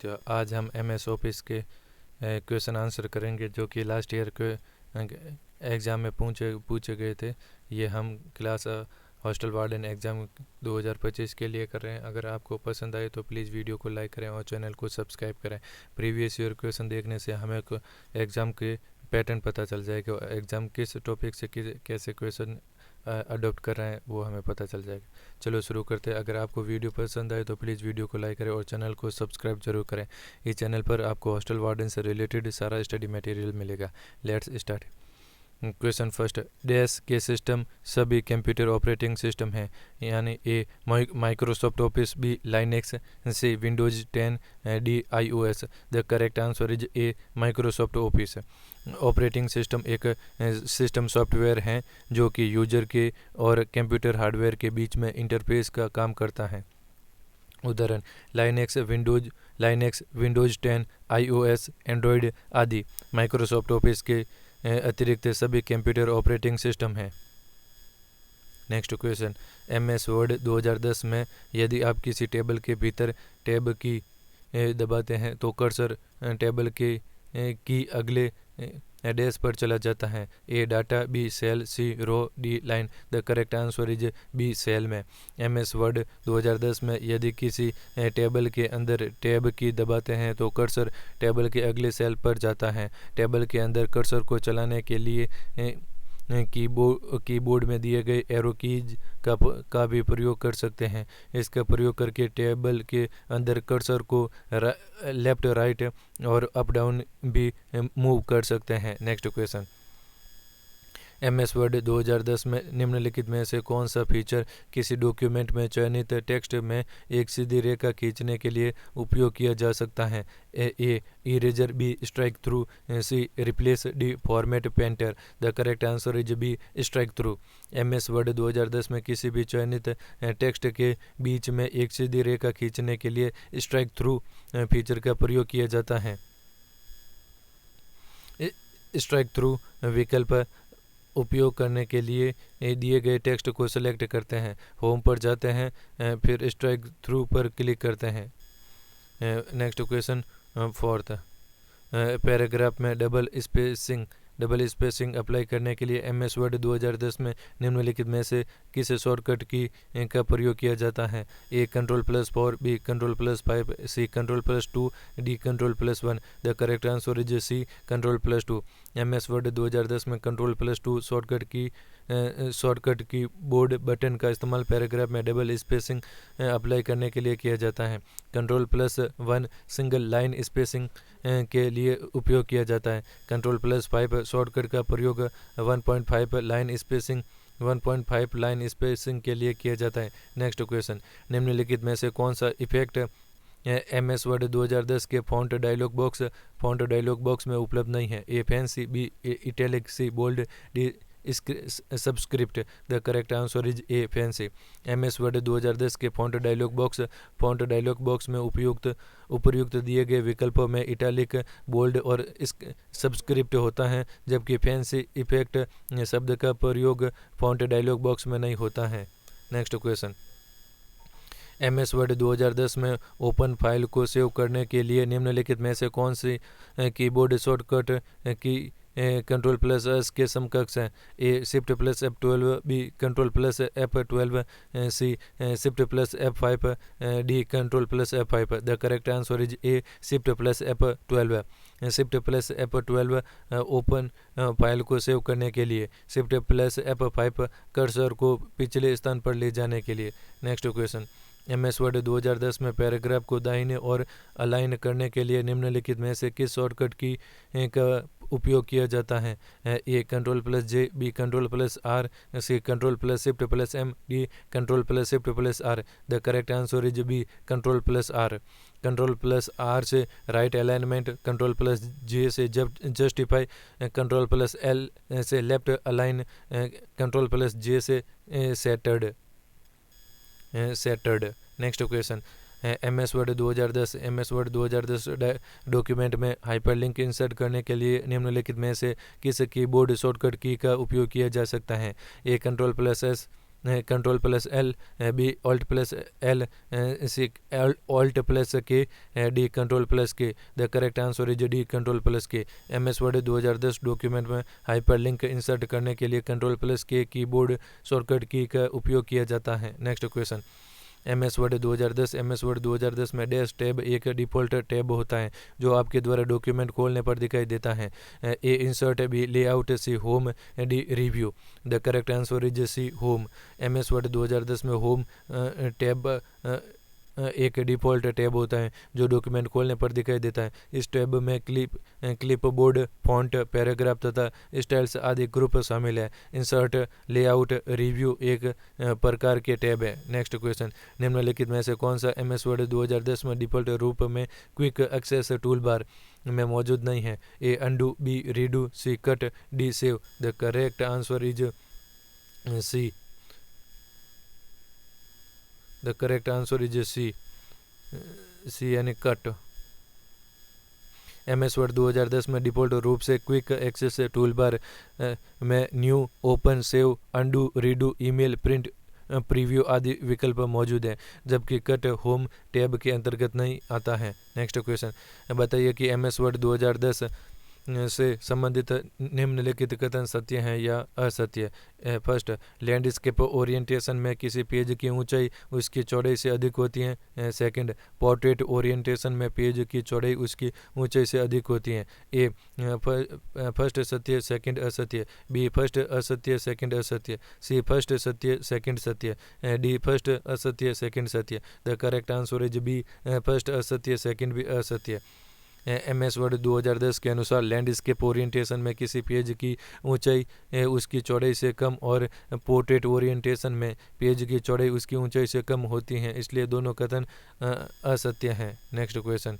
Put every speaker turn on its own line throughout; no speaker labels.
तो आज हम MS ऑफिस के क्वेश्चन आंसर करेंगे जो कि लास्ट ईयर के एग्ज़ाम में पूछे गए थे। ये हम क्लास हॉस्टल वार्डन एग्ज़ाम 2025 के लिए कर रहे हैं। अगर आपको पसंद आए तो प्लीज़ वीडियो को लाइक करें और चैनल को सब्सक्राइब करें। प्रीवियस ईयर क्वेश्चन देखने से हमें एग्ज़ाम के पैटर्न पता चल जाएगा, एग्ज़ाम किस टॉपिक से कैसे क्वेश्चन अडोप्ट कर रहे हैं वो हमें पता चल जाएगा। चलो शुरू करते हैं। अगर आपको वीडियो पसंद आए तो प्लीज़ वीडियो को लाइक करें और चैनल को सब्सक्राइब जरूर करें। इस चैनल पर आपको हॉस्टल वार्डन से रिलेटेड सारा स्टडी मटेरियल मिलेगा। Let's start. Question first, dash के सिस्टम सभी कंप्यूटर ऑपरेटिंग सिस्टम हैं, यानी A Microsoft Office, B Linux, C Windows 10, D iOS। The correct answer is A Microsoft Office. Operating system एक system software है जो कि user के और कंप्यूटर हार्डवेयर के बीच में इंटरफेस का काम करता है। उदाहरण लाइनेक्स, विंडोज 10, iOS, एंड्रॉयड आदि माइक्रोसॉफ्ट ऑफिस के अतिरिक्त सभी कंप्यूटर ऑपरेटिंग सिस्टम हैं। नेक्स्ट क्वेश्चन, MS वर्ड 2010 में यदि आप किसी टेबल के भीतर टैब की दबाते हैं तो कर्सर टेबल के की अगले डैश पर चला जाता है। A data, B cell, C row, D line. The correct answer is B cell में। MS वर्ड 2010 में यदि किसी टेबल के अंदर टैब की दबाते हैं तो कर्सर टेबल के अगले सेल पर जाता है। टेबल के अंदर कर्सर को चलाने के लिए कीबोर्ड में दिए गए एरो कीज का भी प्रयोग कर सकते हैं। इसका प्रयोग करके टेबल के अंदर कर्सर को लेफ्ट, राइट और अप डाउन भी मूव कर सकते हैं। नेक्स्ट क्वेश्चन, MS वर्ड 2010 में निम्नलिखित में से कौन सा फीचर किसी डॉक्यूमेंट में चयनित टेक्स्ट में एक सीधी रेखा खींचने के लिए उपयोग किया जा सकता है? A eraser, B strike through, C replace, D format painter. The correct answer is B strike through. MS word 2010 में किसी भी चयनित टेक्स्ट के बीच में एक सीधी रेखा खींचने के लिए स्ट्राइक थ्रू फीचर का प्रयोग किया जाता है। स्ट्राइक थ्रू विकल्प उपयोग करने के लिए दिए गए टेक्स्ट को सेलेक्ट करते हैं, होम पर जाते हैं, फिर स्ट्राइक थ्रू पर क्लिक करते हैं। नेक्स्ट क्वेश्चन फोर्थ, पैराग्राफ में डबल स्पेसिंग अप्लाई करने के लिए MS वर्ड 2010 में निम्नलिखित में से किस शॉर्टकट की का प्रयोग किया जाता है? A Ctrl+4, B Ctrl+5, C Ctrl+2, D Ctrl+1। The correct answer is C Ctrl+2। MS word 2010 में Ctrl+2 शॉर्टकट की बोर्ड बटन का इस्तेमाल पैराग्राफ में डबल स्पेसिंग अप्लाई करने के लिए किया जाता है। Ctrl+1 सिंगल लाइन स्पेसिंग के लिए उपयोग किया जाता है। Ctrl+5 शॉर्टकट का प्रयोग 1.5 लाइन स्पेसिंग के लिए किया जाता है। नेक्स्ट क्वेश्चन, निम्नलिखित में से कौन सा इफेक्ट MS वर्ड 2010 के फॉन्ट डायलॉग बॉक्स में उपलब्ध नहीं है? A fancy, B italic, C bold, D subscript. The correct answer is A fancy. MS word 2010 के फॉन्ट डायलॉग बॉक्स में उपर्युक्त दिए गए विकल्पों में इटैलिक, बोल्ड और सबस्क्रिप्ट होता है, जबकि फैंसी इफेक्ट शब्द का प्रयोग फॉन्ट डायलॉग बॉक्स में नहीं होता है। नेक्स्ट क्वेश्चन, MS वर्ड 2010 में ओपन फाइल को सेव करने के लिए निम्नलिखित में से कौन सी कीबोर्ड शॉर्टकट की Ctrl+S के समकक्ष हैं? A Shift+F12, B Ctrl+F12, C Shift+F5, D Ctrl+F5। The correct answer is A Shift+F12। Shift+F12 open file को सेव करने के लिए, Shift+F5 कर्सर को पिछले स्थान पर ले जाने के लिए। नेक्स्ट क्वेश्चन, MS वर्ड 2010 में पैराग्राफ को दाहिने और अलाइन करने के लिए निम्नलिखित में से किस शॉर्टकट की का उपयोग किया जाता है? A Ctrl+J, B Ctrl+R, C Ctrl+Shift+M, D Ctrl+Shift+R। The correct answer is B Ctrl+R। Ctrl+R से राइट अलाइनमेंट, Ctrl+J से जस्टिफाई, Ctrl+L से लेफ्ट अलाइन, Ctrl+J से centred. Next question, MS word 2010 document में हाइपरलिंक इंसर्ट करने के लिए निम्नलिखित में से किस कीबोर्ड शॉर्टकट की का उपयोग किया जा सकता है? A Ctrl+S, control plus L, B alt plus L, C alt plus K, D control plus K. The correct answer is D control plus K. MS word 2010 document में हाइपरलिंक इंसर्ट करने के लिए control plus K keyboard shortcut की का उपयोग किया जाता है। नेक्स्ट क्वेश्चन, MS वर्ड 2010 में डैश टैब एक डिफ़ॉल्ट टैब होता है जो आपके द्वारा डॉक्यूमेंट खोलने पर दिखाई देता है। A insert, B layout, C home, D review. The correct answer is C home. MS word 2010 में होम टैब एक डिफ़ॉल्ट टैब होता है जो डॉक्यूमेंट खोलने पर दिखाई देता है। इस टैब में क्लिपबोर्ड, फॉन्ट, पैराग्राफ तथा स्टाइल्स आदि ग्रुप शामिल है। इंसर्ट, लेआउट, रिव्यू एक प्रकार के टैब है। नेक्स्ट क्वेश्चन, निम्नलिखित में से कौन सा MS वर्ड 2010 में डिफ़ॉल्ट रूप में क्विक एक्सेस टूल बार में मौजूद नहीं है? A undo, B redo, C cut, D save. The correct answer is C. The correct answer is C यानी कट। MS वर्ड 2010 में डिफ़ॉल्ट रूप से क्विक एक्सेस टूल बार में new, open, save, undo, redo, email, print, preview आदि विकल्प मौजूद हैं, जबकि कट होम टैब के अंतर्गत नहीं आता है। नेक्स्ट क्वेश्चन, बताइए कि MS वर्ड 2010 से संबंधित निम्नलिखित कथन सत्य हैं या असत्य। फर्स्ट, लैंडस्केप ओरिएंटेशन में किसी पेज की ऊंचाई उसकी चौड़ाई से अधिक होती है। सेकंड, पोर्ट्रेट ओरिएंटेशन में पेज की चौड़ाई उसकी ऊंचाई से अधिक होती है। ए फर्स्ट सत्य, सेकंड असत्य। बी फर्स्ट असत्य, सेकंड असत्य। सी फर्स्ट सत्य, सेकंड सत्य। डी फर्स्ट असत्य, सेकंड सत्य। The correct answer is B, first असत्य, सेकंड भी असत्य। MS वर्ड 2010 के अनुसार लैंडस्केप ओरिएंटेशन में किसी पेज की ऊंचाई उसकी चौड़ाई से कम और पोर्ट्रेट ओरिएंटेशन में पेज की चौड़ाई उसकी ऊंचाई से कम होती हैं, इसलिए दोनों कथन असत्य हैं। नेक्स्ट क्वेश्चन,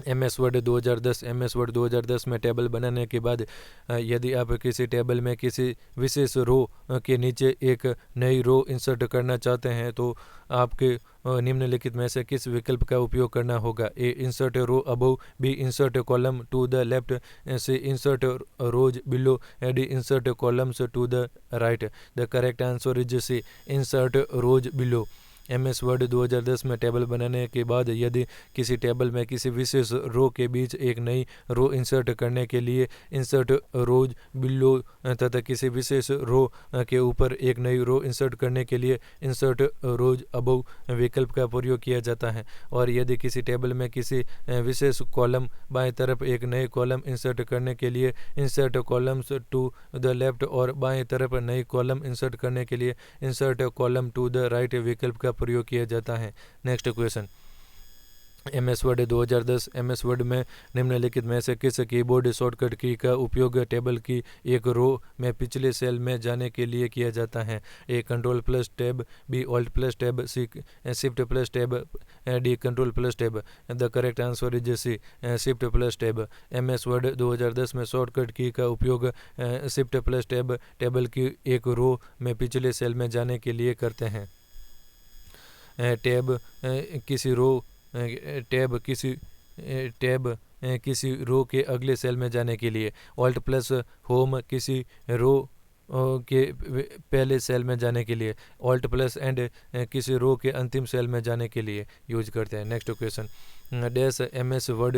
MS वर्ड 2010 में टेबल बनाने के बाद यदि आप किसी टेबल में किसी विशेष रो के नीचे एक नई रो इंसर्ट करना चाहते हैं तो आपके निम्नलिखित में से किस विकल्प का उपयोग करना होगा? A insert row above, B insert column to the left, C insert rows below, D insert columns to the right. The correct answer is C, insert rows below. MS word 2010 में टेबल बनाने के बाद यदि किसी table में किसी विशेष रो के बीच एक नई रो इंसर्ट करने के लिए इंसर्ट रोज बिलो तथा किसी विशेष रो के ऊपर एक नई रो इंसर्ट करने के लिए इंसर्ट रोज अबव विकल्प का प्रयोग किया जाता है, और यदि किसी टेबल में किसी विशेष कॉलम बाएं तरफ एक नए कॉलम इंसर्ट करने के लिए insert columns to the left और बाएं तरफ नई कॉलम इंसर्ट करने के लिए insert column to the right विकल्प का प्रयोग किया जाता है। Next question, MS word 2010 MS Word में निम्नलिखित में से किस कीबोर्ड शॉर्टकट की का उपयोग टेबल की एक रो में पिछले सेल में जाने के लिए किया जाता है? A control plus tab, B alt plus tab, C shift plus tab, D control plus tab. The correct answer is C, shift plus tab. MS word 2010 में शॉर्टकट की का उपयोग शिफ्ट प्लस टैब टेबल की एक रो में पिछले cell में जाने के लिए करते हैं। टैब किसी रो के अगले सेल में जाने के लिए। ऑल्ट प्लस होम किसी रो के पहले सेल में जाने के लिए। ऑल्ट प्लस एंड किसी रो के अंतिम सेल में जाने के लिए यूज करते हैं। Next question, dash MS word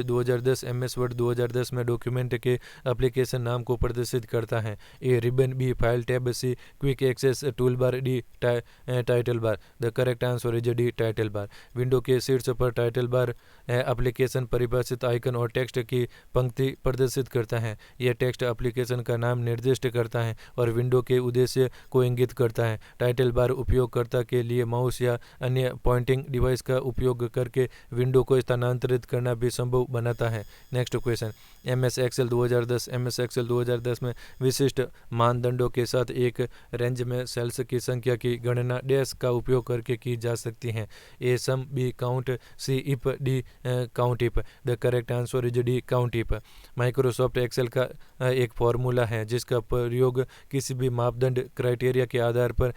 2010 में डॉक्यूमेंट के एप्लीकेशन नाम को प्रदर्शित करता है? A ribbon, B file tab, C quick access toolbar, D title bar. The correct answer is D title bar. Window के शीर्ष पर टाइटल बार एप्लीकेशन परिभाषित आइकन और टेक्स्ट की पंक्ति प्रदर्शित करता है। यह टेक्स्ट एप्लीकेशन का नाम निर्दिष्ट करता है और विंडो के उद्देश्य को इंगित करता है। टाइटल बार उपयोगकर्ता के लिए माउस या अन्य पॉइंटिंग डिवाइस का उपयोग करके विंडो को स्थानांतरित करना भी संभव बनाता है। नेक्स्ट क्वेश्चन, MS एक्सेल 2010 में विशिष्ट मानदंडों के साथ एक रेंज में सेल्स की संख्या की गणना डैश का उपयोग करके की जा सकती है? A sum, B count, C if, D count if. The correct answer is D count if. Microsoft Excel का एक फॉर्मूला है जिसका प्रयोग किसी भी मापदंड क्राइटेरिया के आधार पर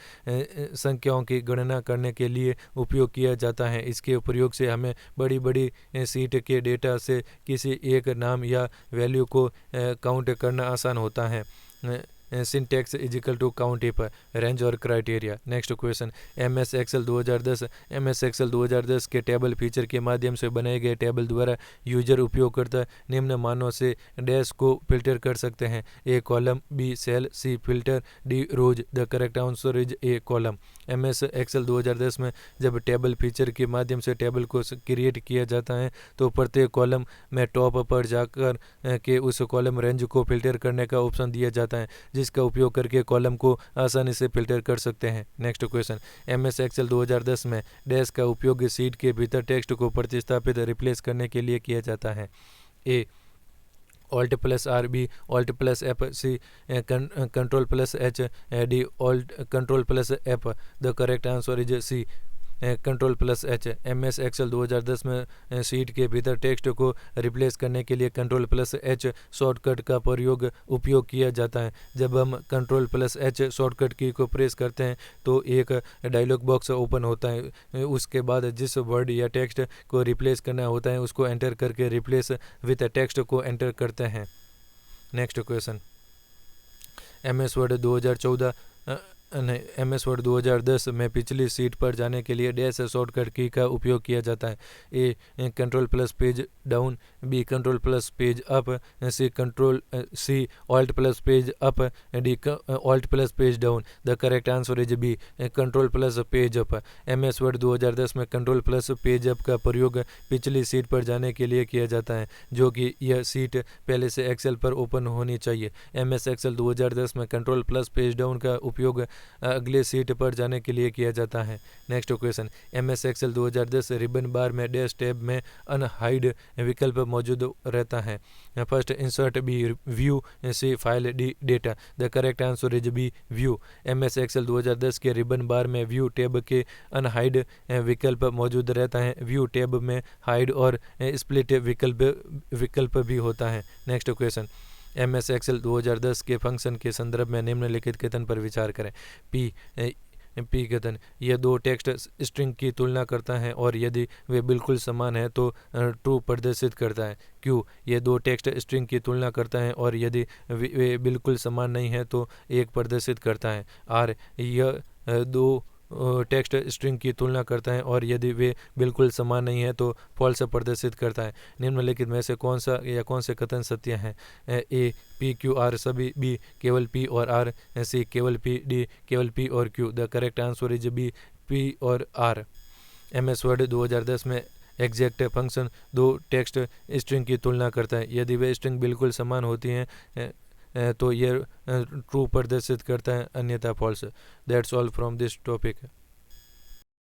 संख्याओं की गणना करने के लिए उपयोग किया जाता है। इसके प्रयोग से हमें बड़ी बड़ी सीट के डेटा से किसी एक नाम या वैल्यू को काउंट करना आसान होता है। Syntax is equal to count if range और criteria. Next question, MS Excel 2010 MS Excel 2010 के टेबल फीचर के माध्यम से बनाए गए टेबल द्वारा यूजर उपयोगकर्ता निम्न मानों से डैश को फिल्टर कर सकते हैं। A column, B cell, C filter, D rows. The correct answer is A column. MS Excel 2010 में जब टेबल फीचर के माध्यम से टेबल को क्रिएट किया जाता है तो प्रत्येक कॉलम में टॉप पर जाकर के उस कॉलम रेंज को फिल्टर करने का ऑप्शन दिया जाता है, जिसका उपयोग करके कॉलम को आसानी से फिल्टर कर सकते हैं। नेक्स्ट क्वेश्चन, MS Excel 2010 में डैश का उपयोग शीट के भीतर टेक्स्ट को प्रतिस्थापित रिप्लेस करने के लिए किया जाता है। ए Alt plus R, B Alt plus F, C Control plus H, D Alt Control plus F। The correct answer is C control plus H। MS Excel 2010 में शीट के भीतर टेक्स्ट को रिप्लेस करने के लिए कंट्रोल प्लस H शॉर्टकट का उपयोग किया जाता है। जब हम कंट्रोल प्लस H शॉर्टकट की को प्रेस करते हैं तो एक डायलॉग बॉक्स ओपन होता है। उसके बाद जिस वर्ड या टेक्स्ट को रिप्लेस करना होता है उसको एंटर करके रिप्लेस विथ टेक्स्ट को एंटर करते हैं। Next question, MS Word 2014 MS Word 2010 में पिछली सीट पर जाने के लिए डैश शॉर्टकट की का उपयोग किया जाता है। A control plus page down, B control plus page up, C alt plus page up, D alt plus page down. The correct answer is B control plus page up. MS Word 2010 में control plus page up का प्रयोग पिछली seat पर जाने के लिए किया जाता है, जो कि यह सीट पहले से एक्सेल पर ओपन होनी चाहिए। MS Excel 2010 में कंट्रोल प्लस पेज डाउन का उपयोग अगले सीट पर जाने के लिए किया जाता है। Next question, MS Excel 2010 ribbon bar में डैश टैब में अनहाइड विकल्प मौजूद रहता है। First insert, B view, C file, D data. The correct answer is B view. MS Excel 2010 के रिबन बार में व्यू टैब के अनहाइड विकल्प मौजूद रहता है। व्यू टैब में हाइड और स्प्लिट विकल्प भी होता है। नेक्स्ट क्वेश्चन, MS Excel 2010 के फंक्शन के संदर्भ में निम्नलिखित कथन पर विचार करें। पी कथन, यह दो टेक्स्ट स्ट्रिंग की तुलना करता है और यदि वे बिल्कुल समान है तो ट्रू प्रदर्शित करता है। क्यू, यह दो टेक्स्ट स्ट्रिंग की तुलना करता है और यदि वे बिल्कुल समान नहीं है तो एक प्रदर्शित करता है। आर, यह दो टेक्स्ट स्ट्रिंग की तुलना करता है और यदि वे बिल्कुल समान नहीं है तो फॉल्स प्रदर्शित करता है। निम्नलिखित में से कौन से कथन सत्य हैं? ए P Q R सभी, बी केवल P और R, सी केवल P, डी केवल P और Q। The correct answer is B P और R। MS Word 2010 में एग्जैक्ट फंक्शन दो टेक्स्ट स्ट्रिंग की तुलना करता है। यदि वे स्ट्रिंग बिल्कुल समान होती हैं तो यह ट्रू प्रदर्शित करता है, अन्यथा false. That's all from this topic.